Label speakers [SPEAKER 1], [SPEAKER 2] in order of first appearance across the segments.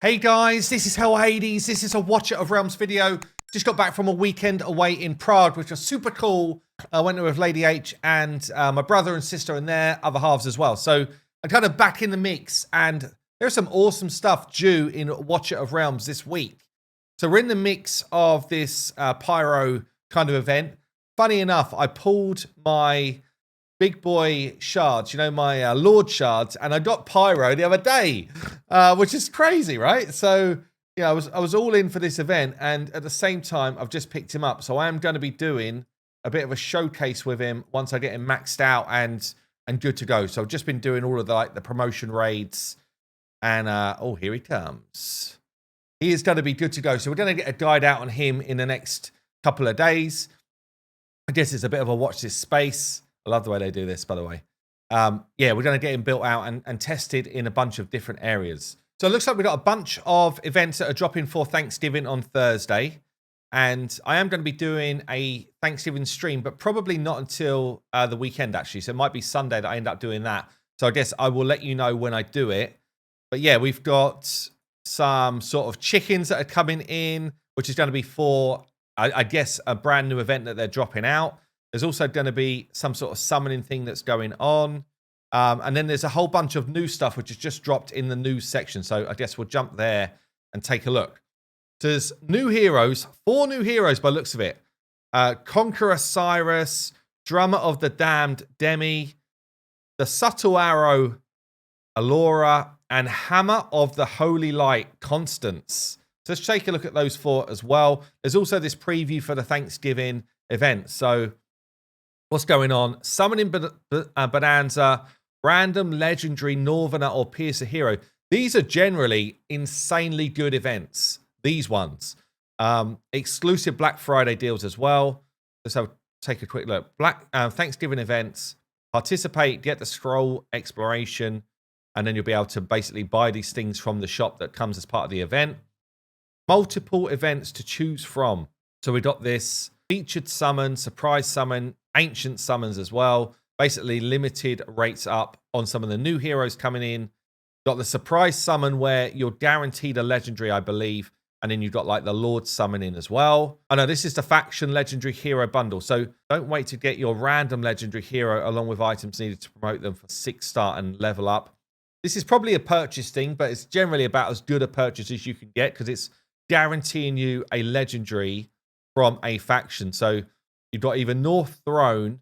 [SPEAKER 1] Hey guys, this is Hell Hades. This is a Watcher of Realms video. Just got back from a weekend away in Prague, which was super cool. I went there with Lady H and my brother and sister and their other halves as well. So I'm kind of back in the mix, and there's some awesome stuff due in Watcher of Realms this week. So we're in the mix of this pyro kind of event. Funny enough, I pulled my big boy shards, you know, my Lord shards, and I got pyro the other day, which is crazy, right? So yeah, I was all in for this event, and at the same time, I've just picked him up. So I am going to be doing a bit of a showcase with him once I get him maxed out and good to go. So I've just been doing all of the promotion raids, and oh, here he comes. He is going to be good to go. So we're going to get a guide out on him in the next couple of days. I guess it's a bit of a watch this space. I love the way they do this, by the way. Yeah, we're going to get him built out and tested in a bunch of different areas. So it looks like we've got a bunch of events that are dropping for Thanksgiving on Thursday. And I am going to be doing a Thanksgiving stream, but probably not until the weekend, actually. So it might be Sunday that I end up doing that. So I guess I will let you know when I do it. But yeah, we've got some sort of chickens that are coming in, which is going to be for, I guess, a brand new event that they're dropping out. There's also going to be some sort of summoning thing that's going on. And then there's a whole bunch of new stuff which is just dropped in the news section. So I guess we'll jump there and take a look. So there's new heroes, 4 new heroes by the looks of it. Conqueror Cyrus, Drummer of the Damned Demi, the Subtle Arrow Alaura, and Hammer of the Holy Light Constance. So let's take a look at those 4 as well. There's also this preview for the Thanksgiving event. So what's going on? Summoning Bonanza, Random Legendary Northerner or Piercer Hero. These are generally insanely good events. These ones. Exclusive Black Friday deals as well. Let's take a quick look. Thanksgiving events. Participate, get the scroll exploration, and then you'll be able to basically buy these things from the shop that comes as part of the event. Multiple events to choose from. So we got this featured summon, surprise summon, ancient summons as well. Basically limited rates up on some of the new heroes coming in. Got the surprise summon where you're guaranteed a legendary, I believe. And then you've got like the Lord summoning as well. I know this is the faction legendary hero bundle. So don't wait to get your random legendary hero along with items needed to promote them for 6-star and level up. This is probably a purchase thing, but it's generally about as good a purchase as you can get because it's guaranteeing you a legendary from a faction. So you've got either North Throne,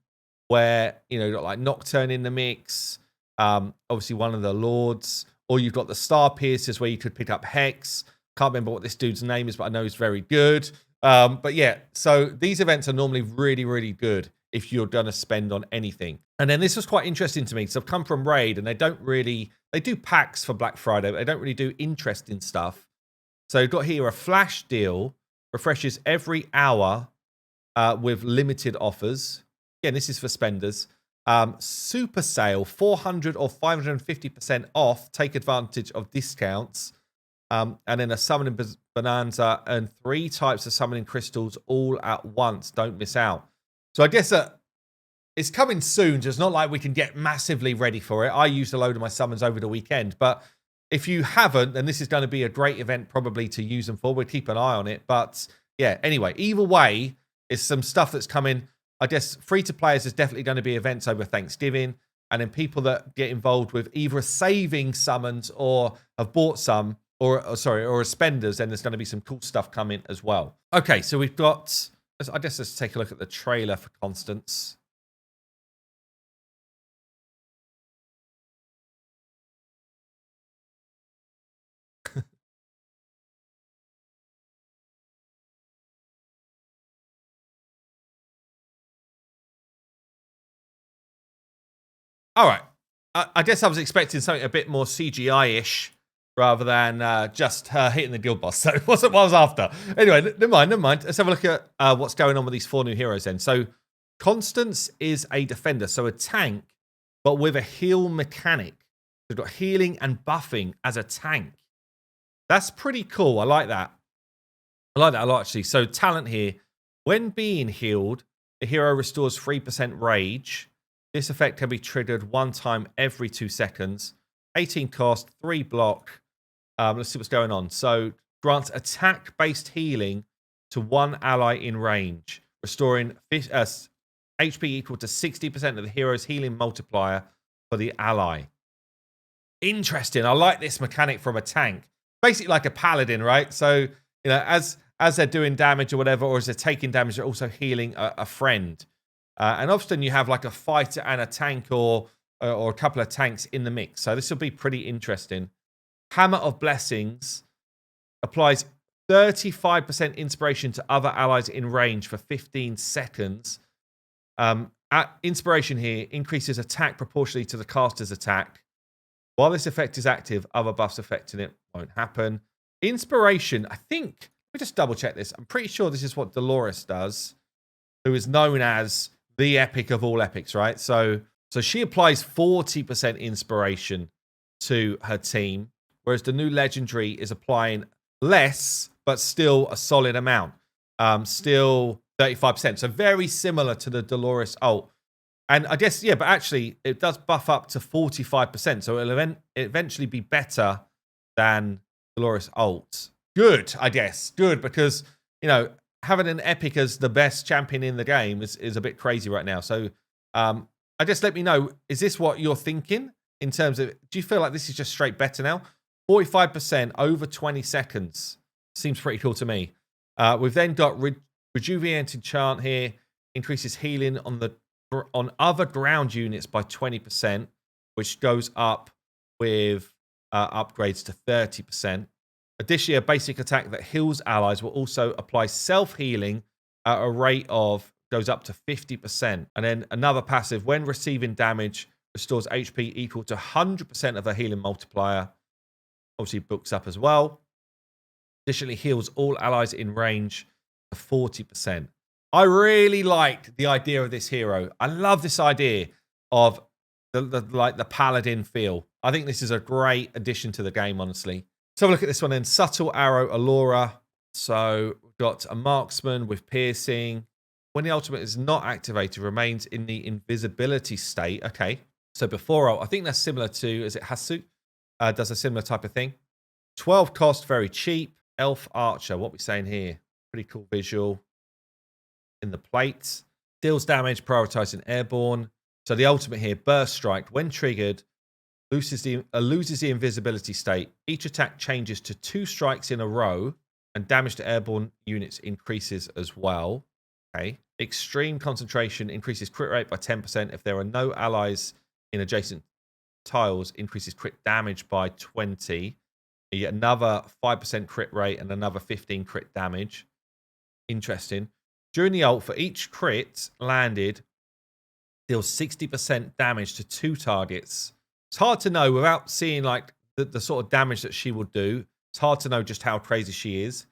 [SPEAKER 1] where, you know, you've got like Nocturne in the mix, obviously one of the Lords, or you've got the Star Piercers where you could pick up Hex. Can't remember what this dude's name is, but I know he's very good. But yeah, so these events are normally really, really good if you're going to spend on anything. And then this was quite interesting to me because I've come from Raid and they do packs for Black Friday, but they don't really do interesting stuff. So you've got here a flash deal, refreshes every hour with limited offers. Again, this is for spenders. Super sale, 400 or 550% off. Take advantage of discounts. And then a summoning bonanza and 3 types of summoning crystals all at once. Don't miss out. So I guess it's coming soon. So it's not like we can get massively ready for it. I used a load of my summons over the weekend. But if you haven't, then this is going to be a great event probably to use them for. We'll keep an eye on it. But yeah, anyway, either way, it's some stuff that's coming. I guess free-to-players is definitely going to be events over Thanksgiving. And then people that get involved with either saving summons or have bought some, or as spenders, then there's going to be some cool stuff coming as well. Okay, so we've got, I guess let's take a look at the trailer for Constance. All right. I guess I was expecting something a bit more CGI-ish rather than just her hitting the guild boss. So it wasn't what I was after. Anyway, never mind. Let's have a look at what's going on with these 4 new heroes then. So Constance is a defender, so a tank, but with a heal mechanic. We've got healing and buffing as a tank. That's pretty cool. I like that. I like that a lot, actually. So talent here. When being healed, the hero restores 3% rage. This effect can be triggered 1 time every 2 seconds. 18 cost, 3 block. Let's see what's going on. So grants attack-based healing to one ally in range, restoring HP equal to 60% of the hero's healing multiplier for the ally. Interesting. I like this mechanic from a tank. Basically like a paladin, right? So, you know, as they're doing damage or whatever, or as they're taking damage, they're also healing a friend. And often you have like a fighter and a tank or a couple of tanks in the mix. So this will be pretty interesting. Hammer of Blessings applies 35% inspiration to other allies in range for 15 seconds. Inspiration here increases attack proportionally to the caster's attack. While this effect is active, other buffs affecting it won't happen. Inspiration, I think, let me just double check this. I'm pretty sure this is what Dolores does, who is known as the epic of all epics, right? So she applies 40% inspiration to her team, whereas the new legendary is applying less, but still a solid amount. Still 35%. So very similar to the Dolores ult. And I guess, yeah, but actually it does buff up to 45%. So it'll eventually be better than Dolores ult. Good, I guess. Good, because, you know, having an epic as the best champion in the game is a bit crazy right now. So I guess let me know, is this what you're thinking in terms of, do you feel like this is just straight better now? 45% over 20 seconds. Seems pretty cool to me. We've then got Rejuvenated Chant here. Increases healing on other ground units by 20%, which goes up with upgrades to 30%. Additionally, a basic attack that heals allies will also apply self-healing at a rate of, goes up to 50%. And then another passive, when receiving damage, restores HP equal to 100% of a healing multiplier. Obviously books up as well. Additionally, heals all allies in range to 40%. I really like the idea of this hero. I love this idea of the paladin feel. I think this is a great addition to the game, honestly. So have a look at this one then. Subtle Arrow Alaura. So we've got a marksman with piercing. When the ultimate is not activated, remains in the invisibility state. Okay. So before ult, I think that's similar to, is it Hasu? Does a similar type of thing. 12 cost, very cheap. Elf Archer. What are we saying here? Pretty cool visual. In the plates, deals damage, prioritizing airborne. So the ultimate here, Burst Strike, when triggered, loses the invisibility state. Each attack changes to 2 strikes in a row, and damage to airborne units increases as well. Okay. Extreme Concentration increases crit rate by 10%. If there are no allies in adjacent tiles, increases crit damage by 20. You get another 5% crit rate and another 15 crit damage. Interesting. During the ult, for each crit landed, deals 60% damage to 2 targets. It's hard to know without seeing like the sort of damage that she will do. It's hard to know just how crazy she is.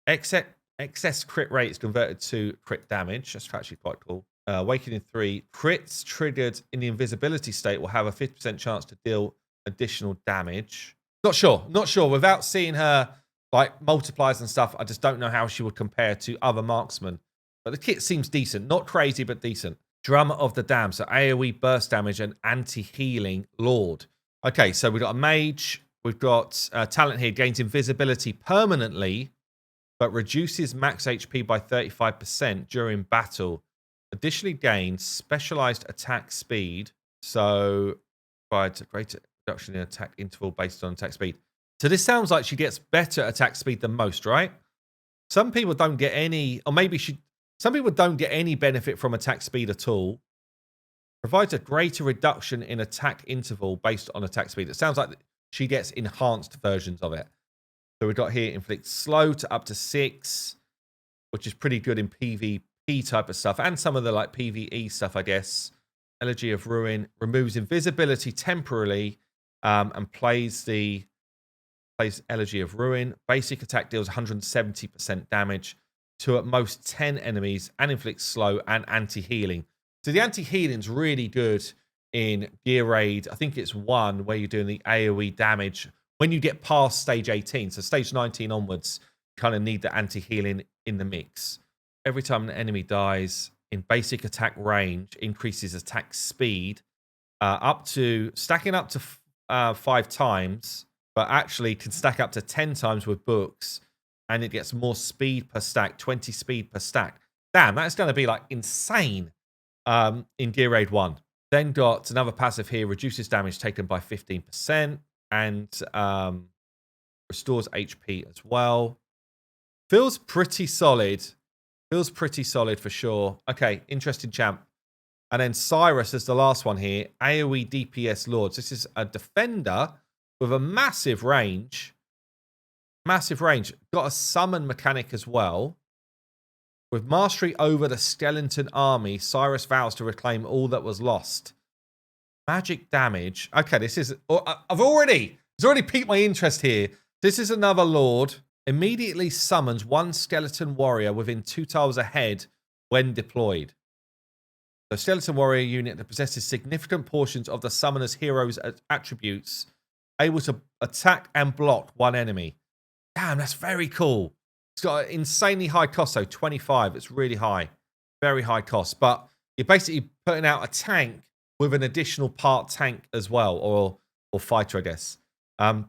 [SPEAKER 1] Excess crit rate is converted to crit damage. That's actually quite cool. Awakening 3. Crits triggered in the invisibility state will have a 50% chance to deal additional damage. Not sure. Without seeing her like multipliers and stuff, I just don't know how she would compare to other marksmen. But the kit seems decent. Not crazy, but decent. Drummer of the Dam. So AoE burst damage and anti-healing Lord. Okay, so we've got a mage. We've got talent here. Gains invisibility permanently, but reduces max HP by 35% during battle. Additionally gains specialized attack speed. So provides a greater reduction in attack interval based on attack speed. So this sounds like she gets better attack speed than most, right? Some people don't get any, or maybe some people don't get any benefit from attack speed at all. Provides a greater reduction in attack interval based on attack speed. It sounds like she gets enhanced versions of it. So we've got here inflict slow to up to 6, which is pretty good in PvP type of stuff, and some of the like PvE stuff, I guess. Elegy of Ruin removes invisibility temporarily, and plays Elegy of Ruin. Basic attack deals 170% damage to at most 10 enemies and inflicts slow and anti-healing. So the anti-healing is really good in Gear Raid. I think it's 1 where you're doing the AoE damage when you get past stage 18. So stage 19 onwards, you kind of need the anti-healing in the mix. Every time an enemy dies in basic attack range, increases attack speed stacking up to 5 times. but actually can stack up to 10 times with books, and it gets more speed per stack, 20 speed per stack. Damn, that's going to be like insane in Gear Raid 1. Then got another passive here, reduces damage taken by 15% and restores HP as well. Feels pretty solid. Feels pretty solid for sure. Okay, interesting champ. And then Cyrus is the last one here. AoE DPS Lords. This is a defender with a massive range. Massive range. Got a summon mechanic as well. With mastery over the skeleton army, Cyrus vows to reclaim all that was lost. Magic damage. Okay, this is... It's already piqued my interest here. This is another Lord. Immediately summons one skeleton warrior within 2 tiles ahead when deployed. The skeleton warrior unit that possesses significant portions of the summoner's hero's attributes, able to attack and block one enemy. Damn, that's very cool. It's got an insanely high cost, though, 25. It's really high. Very high cost. But you're basically putting out a tank with an additional part tank as well, or fighter, I guess.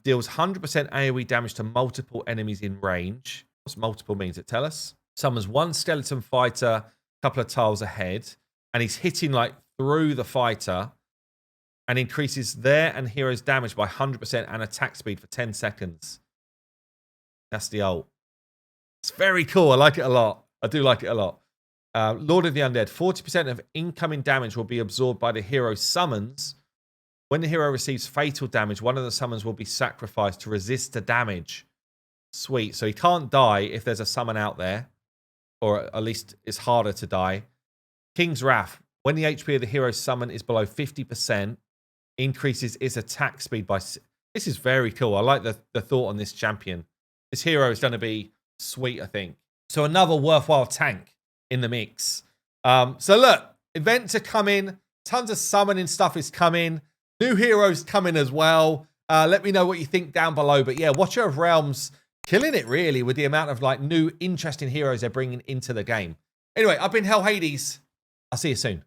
[SPEAKER 1] Deals 100% AoE damage to multiple enemies in range. What's multiple means? It tell us. Summons one skeleton fighter a couple of tiles ahead, and he's hitting like through the fighter, and increases their and hero's damage by 100% and attack speed for 10 seconds. That's the ult. It's very cool. I like it a lot. I do like it a lot. Lord of the Undead. 40% of incoming damage will be absorbed by the hero's summons. When the hero receives fatal damage, one of the summons will be sacrificed to resist the damage. Sweet. So he can't die if there's a summon out there. Or at least it's harder to die. King's Wrath. When the HP of the hero's summon is below 50%, increases its attack speed by... This is very cool. I like the thought on this champion. This hero is going to be sweet, I think. So another worthwhile tank in the mix. So look, events are coming. Tons of summoning stuff is coming. New heroes coming as well. Let me know what you think down below. But yeah, Watcher of Realms killing it really with the amount of like new interesting heroes they're bringing into the game. Anyway, I've been Hell Hades. I'll see you soon.